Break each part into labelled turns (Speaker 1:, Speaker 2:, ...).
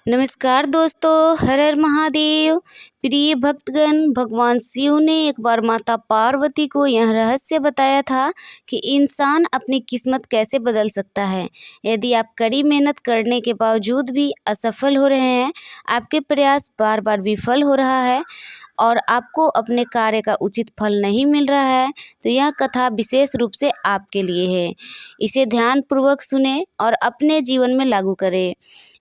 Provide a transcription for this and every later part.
Speaker 1: नमस्कार दोस्तों, हर हर महादेव। प्रिय भक्तगण, भगवान शिव ने एक बार माता पार्वती को यह रहस्य बताया था कि इंसान अपनी किस्मत कैसे बदल सकता है। यदि आप कड़ी मेहनत करने के बावजूद भी असफल हो रहे हैं, आपके प्रयास बार बार विफल हो रहा है और आपको अपने कार्य का उचित फल नहीं मिल रहा है, तो यह कथा विशेष रूप से आपके लिए है। इसे ध्यानपूर्वक सुने और अपने जीवन में लागू करें।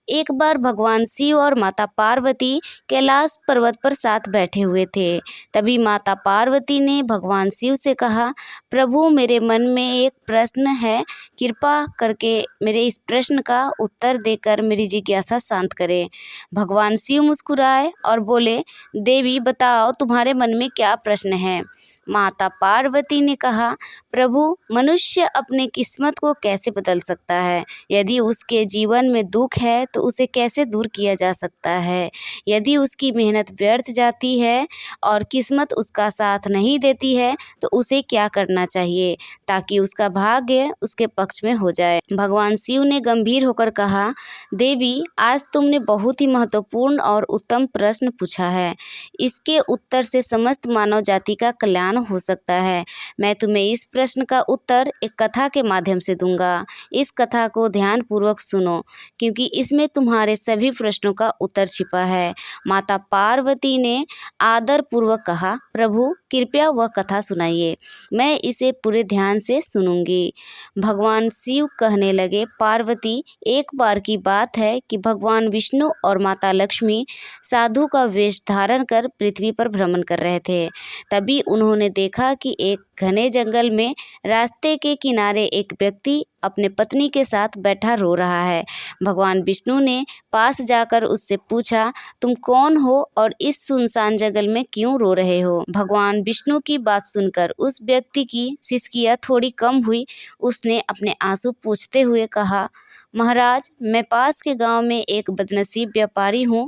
Speaker 1: एक बार भगवान शिव और माता पार्वती कैलाश पर्वत पर साथ बैठे हुए थे। तभी माता पार्वती ने भगवान शिव से कहा, प्रभु, मेरे मन में एक प्रश्न है, कृपा करके मेरे इस प्रश्न का उत्तर देकर मेरी जिज्ञासा शांत करें। भगवान शिव मुस्कुराए और बोले, देवी, बताओ तुम्हारे मन में क्या प्रश्न है। माता पार्वती ने कहा, प्रभु, मनुष्य अपने किस्मत को कैसे बदल सकता है? यदि उसके जीवन में दुख है तो उसे कैसे दूर किया जा सकता है? यदि उसकी मेहनत व्यर्थ जाती है और किस्मत उसका साथ नहीं देती है तो उसे क्या करना चाहिए ताकि उसका भाग्य उसके पक्ष में हो जाए? भगवान शिव ने गंभीर होकर कहा, देवी, आज तुमने बहुत ही महत्वपूर्ण और उत्तम प्रश्न पूछा है। इसके उत्तर से समस्त मानव जाति का कल्याण हो सकता है। मैं तुम्हें इस प्रश्न का उत्तर एक कथा के माध्यम से दूंगा। इस कथा को ध्यानपूर्वक सुनो, क्योंकि इसमें तुम्हारे सभी प्रश्नों का उत्तर छिपा है। माता पार्वती ने आदर पूर्वक कहा, प्रभु, कृपया वह कथा सुनाइए, मैं इसे पूरे ध्यान से सुनूंगी। भगवान शिव कहने लगे, पार्वती, एक बार की बात है कि भगवान विष्णु और माता लक्ष्मी साधु का वेश धारण कर पृथ्वी पर भ्रमण कर रहे थे। तभी उन्होंने देखा कि एक घने जंगल में रास्ते के किनारे एक व्यक्ति अपने पत्नी के साथ बैठा रो रहा है। भगवान विष्णु ने पास जाकर उससे पूछा, तुम कौन हो और इस सुनसान जंगल में क्यों रो रहे हो? भगवान विष्णु की बात सुनकर उस व्यक्ति की सिसकियां थोड़ी कम हुई। उसने अपने आंसू पोंछते हुए कहा, महाराज, मैं पास के गांव में एक बदनसीब व्यापारी हूँ।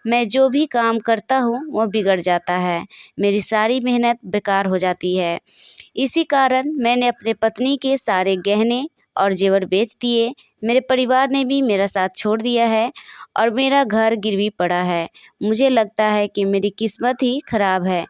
Speaker 1: मैं जो भी काम करता हूँ वह बिगड़ जाता है। मेरी सारी मेहनत बेकार हो जाती है। इसी कारण मैंने अपने पत्नी के सारे गहने और जेवर बेच दिए। मेरे परिवार ने भी मेरा साथ छोड़ दिया है और मेरा घर गिरवी पड़ा है। मुझे लगता है कि मेरी किस्मत ही खराब है।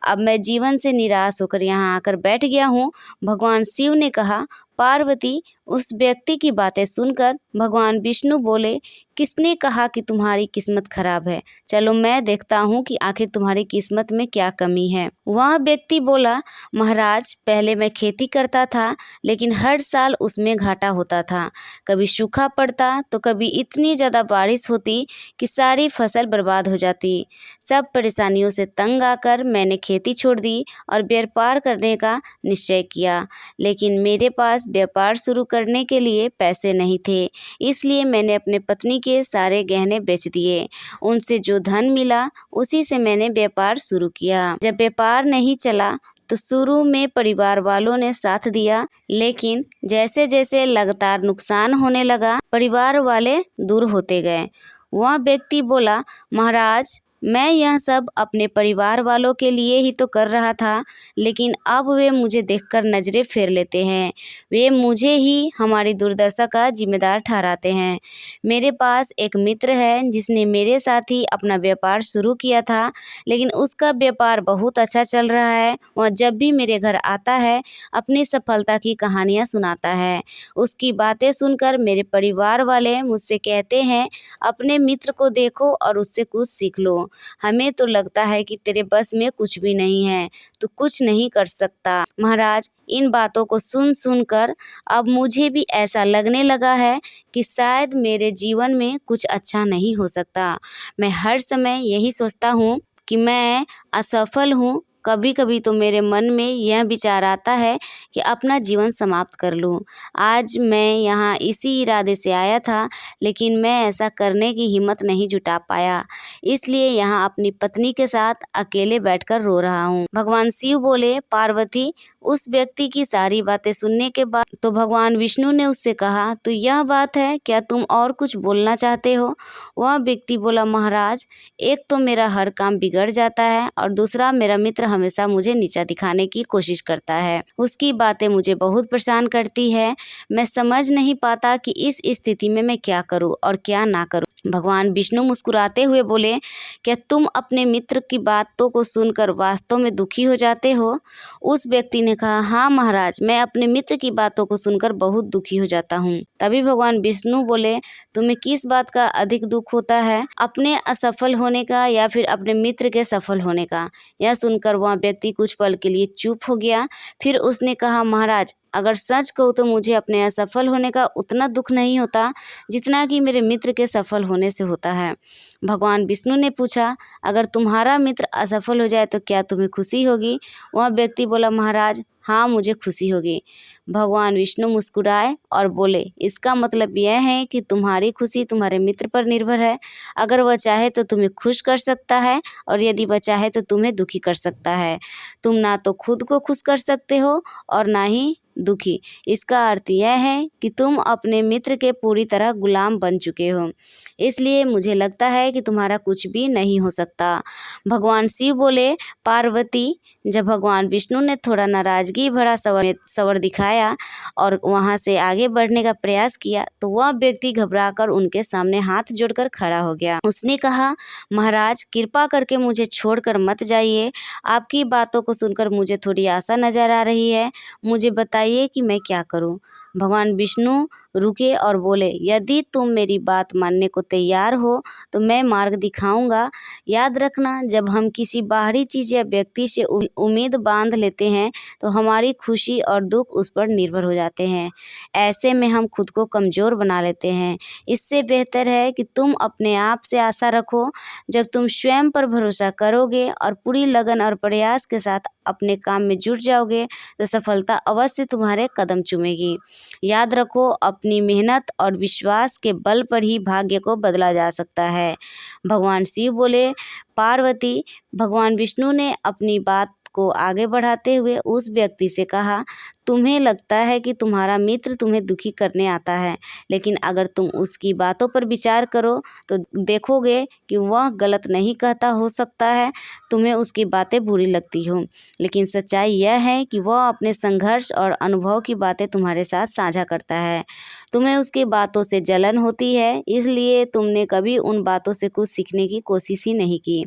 Speaker 1: अब मैं जीवन से निराश होकर यहाँ आकर बैठ गया हूँ। भगवान शिव ने कहा, पार्वती, उस व्यक्ति की बातें सुनकर भगवान विष्णु बोले, किसने कहा कि तुम्हारी किस्मत खराब है? चलो मैं देखता हूँ कि आखिर तुम्हारी किस्मत में क्या कमी है। वह व्यक्ति बोला, महाराज, पहले मैं खेती करता था, लेकिन हर साल उसमें घाटा होता था। कभी सूखा पड़ता तो कभी इतनी ज़्यादा बारिश होती कि सारी फसल बर्बाद हो जाती। सब परेशानियों से तंग आकर मैंने खेती छोड़ दी और व्यापार करने का निश्चय किया, लेकिन मेरे पास व्यापार शुरू करने के लिए पैसे नहीं थे। इसलिए मैंने अपने पत्नी के सारे गहने बेच दिए। उनसे जो धन मिला उसी से मैंने व्यापार शुरू किया। जब व्यापार नहीं चला तो शुरू में परिवार वालों ने साथ दिया, लेकिन जैसे जैसे लगातार नुकसान होने लगा, परिवार वाले दूर होते गए। वह व्यक्ति बोला, महाराज, मैं यह सब अपने परिवार वालों के लिए ही तो कर रहा था, लेकिन अब वे मुझे देखकर नज़रें फेर लेते हैं। वे मुझे ही हमारी दुर्दशा का जिम्मेदार ठहराते हैं। मेरे पास एक मित्र है जिसने मेरे साथ ही अपना व्यापार शुरू किया था, लेकिन उसका व्यापार बहुत अच्छा चल रहा है। वह जब भी मेरे घर आता है अपनी सफलता की कहानियाँ सुनाता है। उसकी बातें सुनकर मेरे परिवार वाले मुझसे कहते हैं, अपने मित्र को देखो और उससे कुछ सीख लो। हमें तो लगता है कि तेरे बस में कुछ भी नहीं है, तू कुछ नहीं कर सकता। महाराज, इन बातों को सुन सुनकर अब मुझे भी ऐसा लगने लगा है कि शायद मेरे जीवन में कुछ अच्छा नहीं हो सकता। मैं हर समय यही सोचता हूँ कि मैं असफल हूँ। कभी कभी तो मेरे मन में यह विचार आता है कि अपना जीवन समाप्त कर लूं। आज मैं यहाँ इसी इरादे से आया था, लेकिन मैं ऐसा करने की हिम्मत नहीं जुटा पाया, इसलिए यहाँ अपनी पत्नी के साथ अकेले बैठकर रो रहा हूँ। भगवान शिव बोले, पार्वती, उस व्यक्ति की सारी बातें सुनने के बाद तो भगवान विष्णु ने उससे कहा, तो यह बात है, क्या तुम और कुछ बोलना चाहते हो? वह व्यक्ति बोला, महाराज, एक तो मेरा हर काम बिगड़ जाता है और दूसरा मेरा मित्र हमेशा मुझे नीचा दिखाने की कोशिश करता है। उसकी बातें मुझे बहुत परेशान करती है। मैं समझ नहीं पाता कि इस स्थिति में मैं क्या करूं और क्या ना करूं। भगवान विष्णु मुस्कुराते हुए बोले, क्या तुम अपने मित्र की बातों को सुनकर वास्तव में दुखी हो जाते हो? उस व्यक्ति ने कहा, हाँ महाराज, मैं अपने मित्र की बातों को सुनकर बहुत दुखी हो जाता हूँ। तभी भगवान विष्णु बोले, तुम्हें किस बात का अधिक दुख होता है, अपने असफल होने का या फिर अपने मित्र के सफल होने का? यह सुनकर वह व्यक्ति कुछ पल के लिए चुप हो गया। फिर उसने कहा, महाराज, अगर सच कहूँ तो मुझे अपने असफल होने का उतना दुख नहीं होता जितना कि मेरे मित्र के सफल होने से होता है। भगवान विष्णु ने पूछा, अगर तुम्हारा मित्र असफल हो जाए तो क्या तुम्हें खुशी होगी? वह व्यक्ति बोला, महाराज, हाँ, मुझे खुशी होगी। भगवान विष्णु मुस्कुराए और बोले, इसका मतलब यह है कि तुम्हारी खुशी तुम्हारे मित्र पर निर्भर है। अगर वह चाहे तो तुम्हें खुश कर सकता है और यदि वह चाहे तो तुम्हें दुखी कर सकता है। तुम ना तो खुद को खुश कर सकते हो और ना ही दुखी। इसका अर्थ यह है कि तुम अपने मित्र के पूरी तरह गुलाम बन चुके हो। इसलिए मुझे लगता है कि तुम्हारा कुछ भी नहीं हो सकता। भगवान शिव बोले, पार्वती, जब भगवान विष्णु ने थोड़ा नाराजगी भरा सवर दिखाया और वहां से आगे बढ़ने का प्रयास किया तो वह व्यक्ति घबराकर उनके सामने हाथ जोड़कर खड़ा हो गया। उसने कहा, महाराज, कृपा करके मुझे छोड़कर मत जाइए। आपकी बातों को सुनकर मुझे थोड़ी आशा नजर आ रही है। मुझे बताइए कि मैं क्या करूं? भगवान विष्णु रुके और बोले, यदि तुम मेरी बात मानने को तैयार हो तो मैं मार्ग दिखाऊंगा। याद रखना, जब हम किसी बाहरी चीज़ या व्यक्ति से उम्मीद बांध लेते हैं तो हमारी खुशी और दुख उस पर निर्भर हो जाते हैं। ऐसे में हम खुद को कमज़ोर बना लेते हैं। इससे बेहतर है कि तुम अपने आप से आशा रखो। जब तुम स्वयं पर भरोसा करोगे और पूरी लगन और प्रयास के साथ अपने काम में जुट जाओगे तो सफलता अवश्य तुम्हारे कदम चूमेगी। याद रखो, अपनी मेहनत और विश्वास के बल पर ही भाग्य को बदला जा सकता है। भगवान शिव बोले, पार्वती, भगवान विष्णु ने अपनी बात को आगे बढ़ाते हुए उस व्यक्ति से कहा, तुम्हें लगता है कि तुम्हारा मित्र तुम्हें दुखी करने आता है, लेकिन अगर तुम उसकी बातों पर विचार करो तो देखोगे कि वह गलत नहीं कहता। हो सकता है तुम्हें उसकी बातें बुरी लगती हो, लेकिन सच्चाई यह है कि वह अपने संघर्ष और अनुभव की बातें तुम्हारे साथ साझा करता है। तुम्हें उसकी बातों से जलन होती है, इसलिए तुमने कभी उन बातों से कुछ सीखने की कोशिश ही नहीं की।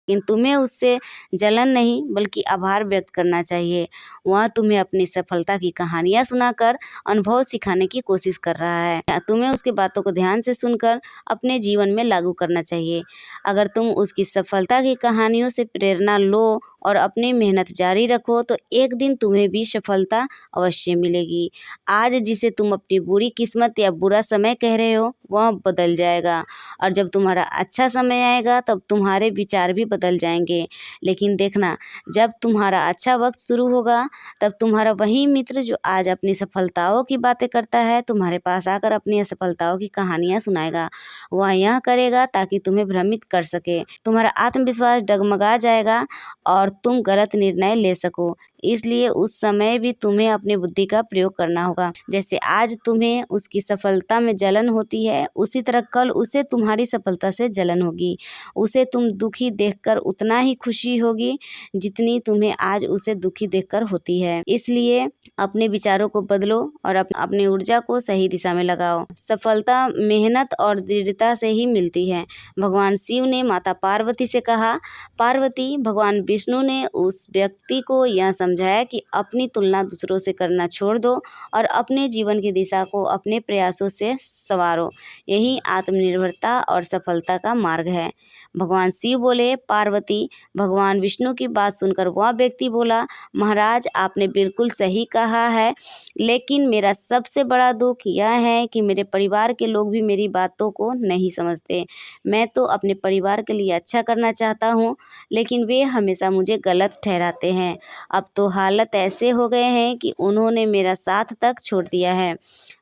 Speaker 1: लेकिन तुम्हें उससे जलन नहीं बल्कि आभार व्यक्त करना चाहिए। वह तुम्हें अपनी सफलता की कहानियाँ सुनाकर अनुभव सिखाने की कोशिश कर रहा है। तुम्हें उसकी बातों को ध्यान से सुनकर अपने जीवन में लागू करना चाहिए। अगर तुम उसकी सफलता की कहानियों से प्रेरणा लो और अपनी मेहनत जारी रखो तो एक दिन तुम्हें भी सफलता अवश्य मिलेगी। आज जिसे तुम अपनी बुरी किस्मत या बुरा समय कह रहे हो वह बदल जाएगा और जब तुम्हारा अच्छा समय आएगा तब तुम्हारे विचार भी बदल जाएंगे। लेकिन देखना, जब तुम्हारा अच्छा वक्त शुरू होगा तब तुम्हारा वही मित्र जो आज अपनी सफलताओं की बातें करता है तुम्हारे पास आकर अपनी असफलताओं की कहानियाँ सुनाएगा। वह यह करेगा ताकि तुम्हें भ्रमित कर सके। तुम्हारा आत्मविश्वास डगमगा जाएगा और तुम गलत निर्णय ले सको। इसलिए उस समय भी तुम्हें अपनी बुद्धि का प्रयोग करना होगा। जैसे आज तुम्हें उसकी सफलता में जलन होती है, उसी तरह कल उसे तुम्हारी सफलता से जलन होगी। उसे तुम दुखी देखकर उतना ही खुशी होगी जितनी तुम्हें आज उसे दुखी देखकर होती है। इसलिए अपने विचारों को बदलो और अपनी ऊर्जा को सही दिशा में लगाओ। सफलता मेहनत और दृढ़ता से ही मिलती है। भगवान शिव ने माता पार्वती से कहा, पार्वती, भगवान विष्णु ने उस व्यक्ति को यह समझाया कि अपनी तुलना दूसरों से करना छोड़ दो और अपने जीवन की दिशा को अपने प्रयासों से संवारो। यही आत्मनिर्भरता और सफलता का मार्ग है। भगवान शिव बोले, पार्वती, भगवान विष्णु की बात सुनकर वह व्यक्ति बोला, महाराज, आपने बिल्कुल सही कहा है, लेकिन मेरा सबसे बड़ा दुख यह है कि मेरे परिवार के लोग भी मेरी बातों को नहीं समझते। मैं तो अपने परिवार के लिए अच्छा करना चाहता हूँ, लेकिन वे हमेशा मुझे गलत ठहराते हैं। अब तो हालत ऐसे हो गए हैं कि उन्होंने मेरा साथ तक छोड़ दिया है।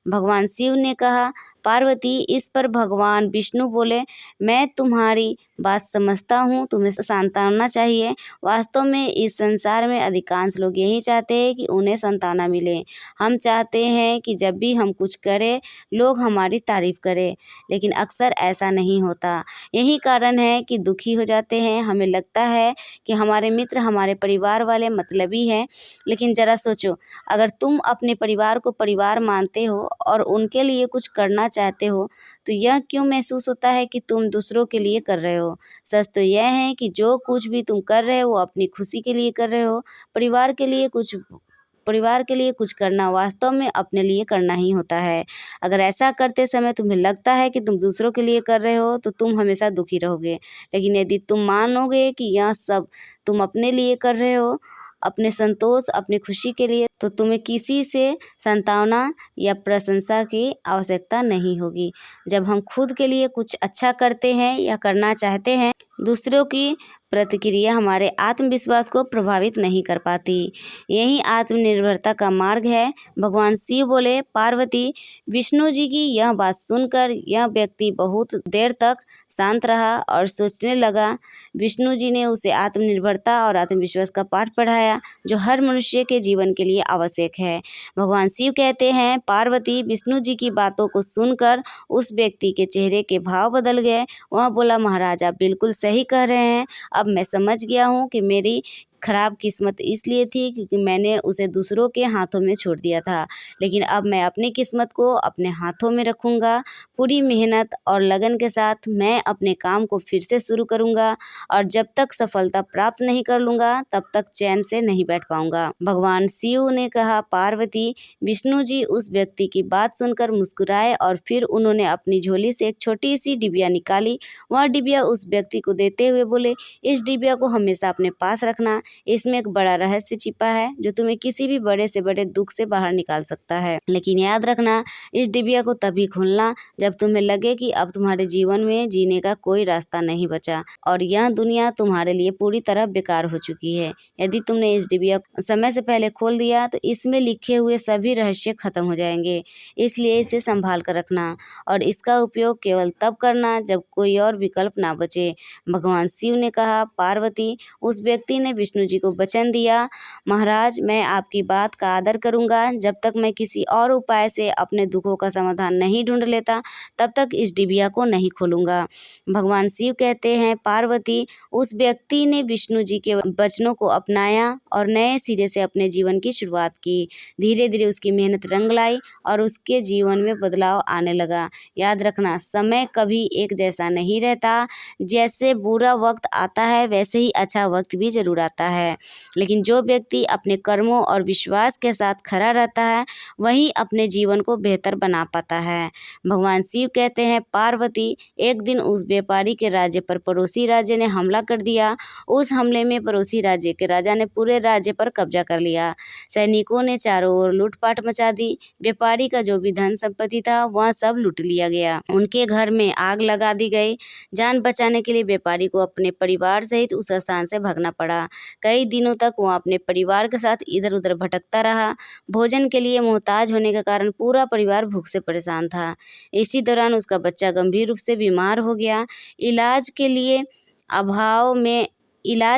Speaker 1: भगवान शिव ने कहा, पार्वती इस पर भगवान विष्णु बोले, मैं तुम्हारी बात समझता हूँ, तुम्हें सांत्वना चाहिए। वास्तव में इस संसार में अधिकांश लोग यही चाहते हैं कि उन्हें सांत्वना मिले। हम चाहते हैं कि जब भी हम कुछ करें लोग हमारी तारीफ करें, लेकिन अक्सर ऐसा नहीं होता। यही कारण है कि दुखी हो जाते हैं। हमें लगता है कि हमारे मित्र, हमारे परिवार वाले मतलबी हैं, लेकिन ज़रा सोचो, अगर तुम अपने परिवार को परिवार मानते हो और उनके लिए कुछ करना चाहते हो तो यह क्यों महसूस होता है कि तुम दूसरों के लिए कर रहे हो। सच तो यह है कि जो कुछ भी तुम कर रहे हो वो अपनी खुशी के लिए कर रहे हो। परिवार के लिए कुछ करना वास्तव में अपने लिए करना ही होता है। अगर ऐसा करते समय तुम्हें लगता है कि तुम दूसरों के लिए कर रहे हो तो तुम हमेशा दुखी रहोगे। लेकिन यदि तुम मानोगे कि यह सब तुम अपने लिए कर रहे हो, अपने संतोष, अपनी खुशी के लिए, तो तुम्हें किसी से सांत्वना या प्रशंसा की आवश्यकता नहीं होगी। जब हम खुद के लिए कुछ अच्छा करते हैं या करना चाहते हैं, दूसरों की प्रतिक्रिया हमारे आत्मविश्वास को प्रभावित नहीं कर पाती। यही आत्मनिर्भरता का मार्ग है। भगवान शिव बोले, पार्वती, विष्णु जी की यह बात सुनकर यह व्यक्ति बहुत देर तक शांत रहा और सोचने लगा। विष्णु जी ने उसे आत्मनिर्भरता और आत्मविश्वास का पाठ पढ़ाया जो हर मनुष्य के जीवन के लिए आवश्यक है। भगवान शिव कहते हैं, पार्वती, विष्णु जी की बातों को सुनकर उस व्यक्ति के चेहरे के भाव बदल गए। वह बोला, महाराज, आप बिल्कुल सही कह रहे हैं। अब मैं समझ गया हूँ कि मेरी खराब किस्मत इसलिए थी क्योंकि मैंने उसे दूसरों के हाथों में छोड़ दिया था, लेकिन अब मैं अपनी किस्मत को अपने हाथों में रखूँगा। पूरी मेहनत और लगन के साथ मैं अपने काम को फिर से शुरू करूँगा और जब तक सफलता प्राप्त नहीं कर लूँगा तब तक चैन से नहीं बैठ पाऊँगा। भगवान शिव ने कहा, पार्वती, विष्णु जी उस व्यक्ति की बात सुनकर मुस्कुराए और फिर उन्होंने अपनी झोली से एक छोटी सी डिबिया निकाली। वह डिबिया उस व्यक्ति को देते हुए बोले, इस डिबिया को हमेशा अपने पास रखना। इसमें एक बड़ा रहस्य छिपा है जो तुम्हें किसी भी बड़े से बड़े दुख से बाहर निकाल सकता है। लेकिन याद रखना, इस डिबिया को तभी खोलना जब तुम्हें लगे कि अब तुम्हारे जीवन में जीने का कोई रास्ता नहीं बचा और यह दुनिया तुम्हारे लिए पूरी तरह बेकार हो चुकी है। यदि तुमने इस डिबिया को समय से पहले खोल दिया तो इसमें लिखे हुए सभी रहस्य खत्म हो जाएंगे। इसलिए इसे संभाल कर रखना और इसका उपयोग केवल तब करना जब कोई और विकल्प ना बचे। भगवान शिव ने कहा, पार्वती, उस व्यक्ति ने विष्णु जी को वचन दिया, महाराज, मैं आपकी बात का आदर करूंगा। जब तक मैं किसी और उपाय से अपने दुखों का समाधान नहीं ढूंढ लेता तब तक इस डिबिया को नहीं खोलूंगा। भगवान शिव कहते हैं, पार्वती, उस व्यक्ति ने विष्णु जी के वचनों को अपनाया और नए सिरे से अपने जीवन की शुरुआत की। धीरे धीरे उसकी मेहनत रंग लाई और उसके जीवन में बदलाव आने लगा। याद रखना, समय कभी एक जैसा नहीं रहता। जैसे बुरा वक्त आता है वैसे ही अच्छा वक्त भी जरूर आता है, लेकिन जो व्यक्ति अपने कर्मों और विश्वास के साथ खड़ा रहता है वही अपने जीवन को बेहतर बना पाता है। भगवान शिव कहते हैं, पार्वती, एक दिन उस व्यापारी के राज्य पर पड़ोसी राज्य ने हमला कर दिया। उस हमले में पड़ोसी राज्य के राजा ने पूरे राज्य पर कब्जा कर लिया। सैनिकों ने चारों ओर लूटपाट मचा दी। व्यापारी का जो भी धन संपत्ति था वह सब लूट लिया गया। उनके घर में आग लगा दी गई। जान बचाने के लिए व्यापारी को अपने परिवार सहित उस स्थान से भागना पड़ा। कई दिनों तक वह अपने परिवार के साथ इधर उधर भटकता रहा। भोजन के लिए मोहताज होने के कारण पूरा परिवार भूख से परेशान था। इसी दौरान उसका बच्चा गंभीर रूप से बीमार हो गया। इलाज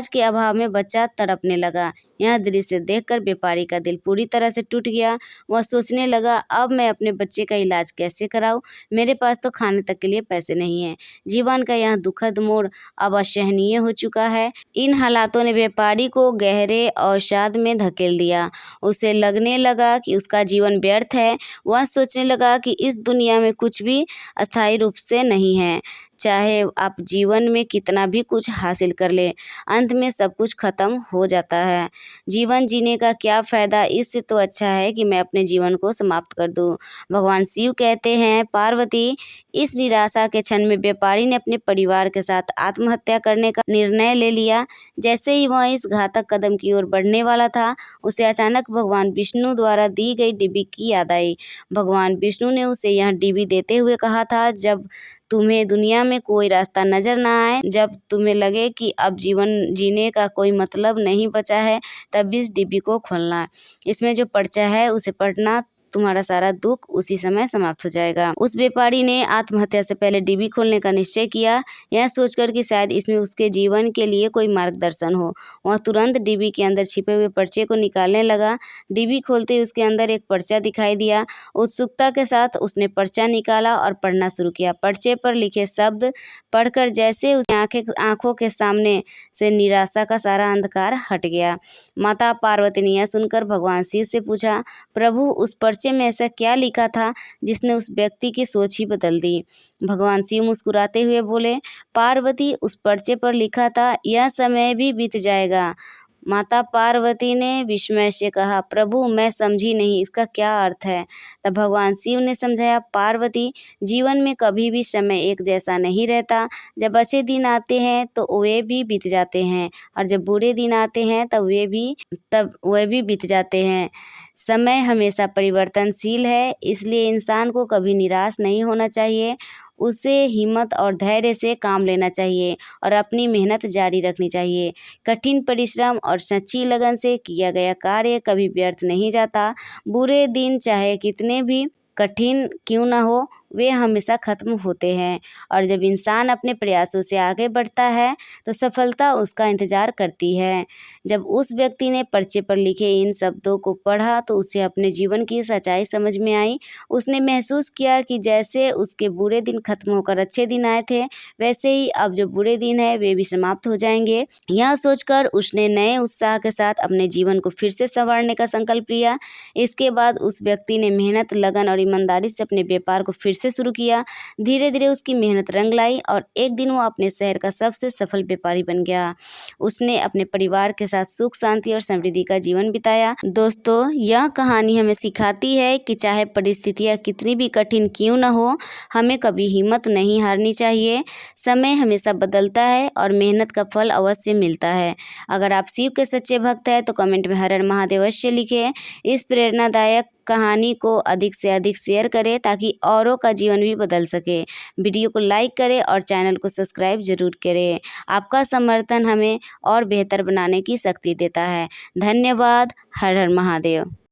Speaker 1: के अभाव में बच्चा तड़पने लगा। यह दृश्य देखकर व्यापारी का दिल पूरी तरह से टूट गया। वह सोचने लगा, अब मैं अपने बच्चे का इलाज कैसे कराऊं? मेरे पास तो खाने तक के लिए पैसे नहीं हैं। जीवन का यह दुखद मोड़ अब असहनीय हो चुका है। इन हालातों ने व्यापारी को गहरे अवसाद में धकेल दिया। उसे लगने लगा कि उसका जीवन व्यर्थ है। वह सोचने लगा कि इस दुनिया में कुछ भी अस्थायी रूप से नहीं है। चाहे आप जीवन में कितना भी कुछ हासिल कर ले, अंत में सब कुछ खत्म हो जाता है। जीवन जीने का क्या फ़ायदा? इससे तो अच्छा है कि मैं अपने जीवन को समाप्त कर दूं। भगवान शिव कहते हैं, पार्वती, इस निराशा के क्षण में व्यापारी ने अपने परिवार के साथ आत्महत्या करने का निर्णय ले लिया। जैसे ही वह इस घातक कदम की ओर बढ़ने वाला था, उसे अचानक भगवान विष्णु द्वारा दी गई डिब्बी की याद आई। भगवान विष्णु ने उसे यह डिब्बी देते हुए कहा था, जब तुम्हें दुनिया में कोई रास्ता नजर ना आए, जब तुम्हें लगे कि अब जीवन जीने का कोई मतलब नहीं बचा है, तब इस डिब्बी को खोलना। इसमें जो पर्चा है उसे पढ़ना। तुम्हारा सारा दुख उसी समय समाप्त हो जाएगा। उस व्यापारी ने आत्महत्या से पहले डिब्बी खोलने का निश्चय किया, यह सोचकर कि शायद इसमें उसके जीवन के लिए कोई मार्गदर्शन हो। वह तुरंत डिब्बी के अंदर छिपे हुए पर्चे को निकालने लगा। डिब्बी खोलते ही उसके अंदर एक पर्चा दिखाई दिया। उत्सुकता के साथ उसने पर्चा निकाला और पढ़ना शुरू किया। पर्चे पर लिखे शब्द पढ़कर जैसे उसकी आंखों के सामने से निराशा का सारा अंधकार हट गया। माता पार्वती ने यह सुनकर भगवान शिव से पूछा, प्रभु उस पर्चे में ऐसा क्या लिखा था जिसने उस व्यक्ति की सोच ही बदल दी? भगवान शिव मुस्कुराते हुए बोले, पार्वती उस पर्चे पर लिखा था, यह समय भी बीत जाएगा। माता पार्वती ने विस्मय से कहा, प्रभु मैं समझी नहीं, इसका क्या अर्थ है? तब भगवान शिव ने समझाया, पार्वती जीवन में कभी भी समय एक जैसा नहीं रहता। जब अच्छे दिन आते हैं तो वे भी बीत जाते हैं और जब बुरे दिन आते हैं तब वे भी बीत जाते हैं। समय हमेशा परिवर्तनशील है, इसलिए इंसान को कभी निराश नहीं होना चाहिए। उसे हिम्मत और धैर्य से काम लेना चाहिए और अपनी मेहनत जारी रखनी चाहिए। कठिन परिश्रम और सच्ची लगन से किया गया कार्य कभी व्यर्थ नहीं जाता। बुरे दिन चाहे कितने भी कठिन क्यों न हो, वे हमेशा खत्म होते हैं और जब इंसान अपने प्रयासों से आगे बढ़ता है तो सफलता उसका इंतजार करती है। जब उस व्यक्ति ने पर्चे पर लिखे इन शब्दों को पढ़ा तो उसे अपने जीवन की सच्चाई समझ में आई। उसने महसूस किया कि जैसे उसके बुरे दिन खत्म होकर अच्छे दिन आए थे, वैसे ही अब जो बुरे दिन है वे भी समाप्त हो जाएंगे। यह सोचकर उसने नए उत्साह के साथ अपने जीवन को फिर से संवारने का संकल्प लिया। इसके बाद उस व्यक्ति ने मेहनत, लगन और ईमानदारी से अपने व्यापार को फिर से शुरू किया। धीरे धीरे उसकी मेहनत रंग लाई और एक दिन वो अपने शहर का सबसे सफल व्यापारी बन गया। उसने अपने परिवार के साथ सुख, शांति और समृद्धि का जीवन बिताया। दोस्तों, यह कहानी हमें सिखाती है कि चाहे परिस्थितियाँ कितनी भी कठिन क्यों न हो, हमें कभी हिम्मत नहीं हारनी चाहिए। समय हमेशा बदलता है और मेहनत का फल अवश्य मिलता है। अगर आप शिव के सच्चे भक्त हैं तो कमेंट में हर हर महादेव अवश्य लिखें। इस प्रेरणादायक कहानी को अधिक से अधिक शेयर करें ताकि औरों का जीवन भी बदल सके। वीडियो को लाइक करें और चैनल को सब्सक्राइब जरूर करें। आपका समर्थन हमें और बेहतर बनाने की शक्ति देता है। धन्यवाद। हर हर महादेव।